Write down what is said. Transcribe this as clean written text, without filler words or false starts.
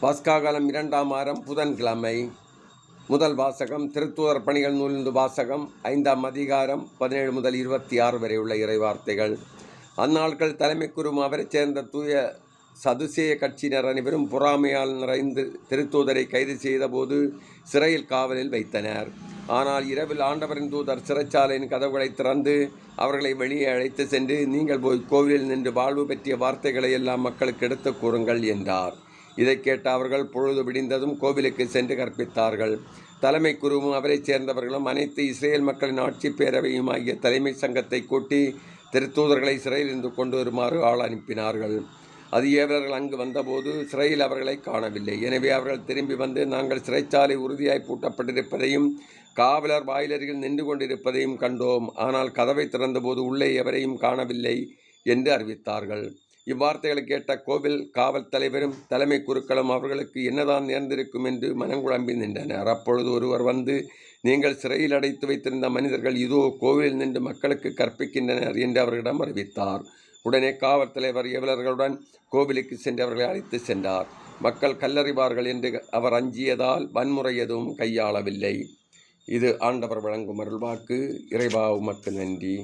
பாஸ்கா காலம் 2ஆம் வாரம் புதன்கிழமை. முதல் வாசகம் திருத்தூதர் பணிகள் நூலிருந்து வாசகம் 5ஆம் அதிகாரம் 17 முதல் 26 வரை உள்ள இறைவார்த்தைகள். அந்நாட்கள் தலைமை குரும் அவரைச் சேர்ந்த தூய சதுசேய கட்சியினர் அனைவரும் பொறாமையால் நிறைந்து திருத்தூதரை கைது செய்தபோது சிறையில் காவலில் வைத்தனர். ஆனால் இரவில் ஆண்டவரின் தூதர் சிறைச்சாலையின் கதவுகளை திறந்து அவர்களை வெளியே அழைத்து சென்று, நீங்கள் போய் கோவிலில் நின்று வாழ்வு பற்றிய வார்த்தைகளை எல்லாம் மக்களுக்கு எடுத்து கூறுங்கள் என்றார். இதை கேட்ட அவர்கள் பொழுது விடிந்ததும் கோவிலுக்கு சென்று கற்பித்தார்கள். தலைமை குருவும் அவரைச் சேர்ந்தவர்களும் அனைத்து இஸ்ரேல் மக்களின் ஆட்சி பேரவையும் ஆகிய தலைமை சங்கத்தை கூட்டி திருத்தூதர்களை சிறையிலிருந்து கொண்டு வருமாறு ஆள் அனுப்பினார்கள். அது ஏவலர்கள் அங்கு வந்தபோது சிறையில் அவர்களை காணவில்லை. எனவே அவர்கள் திரும்பி வந்து, நாங்கள் சிறைச்சாலை உறுதியாய் பூட்டப்பட்டிருப்பதையும் காவலர் வாயிலருகில் நின்று கொண்டிருப்பதையும் கண்டோம், ஆனால் கதவை திறந்தபோது உள்ளே எவரையும் காணவில்லை என்று அறிவித்தார்கள். இவ்வார்த்தைகளை கேட்ட கோவில் காவல் தலைவரும் தலைமை குருக்களும் அவர்களுக்கு என்னதான் நேர்ந்திருக்கும் என்று மனங்குழம்பி நின்றனர். அப்பொழுது ஒருவர் வந்து, நீங்கள் சிறையில் அடைத்து வைத்திருந்த மனிதர்கள் இதோ கோவிலில் நின்று மக்களுக்கு கற்பிக்கின்றனர் என்று அவர்களிடம் அறிவித்தார். உடனே காவல் தலைவர் ஏவலர்களுடன் கோவிலுக்கு சென்று அவர்களை அழைத்து சென்றார். மக்கள் கல்லறிவார்கள் என்று அவர் அஞ்சியதால் வன்முறை எதுவும் கையாளவில்லை. இது ஆண்டவர் வழங்கும் அருள்வாக்கு. இறைவா உமக்கு நன்றி.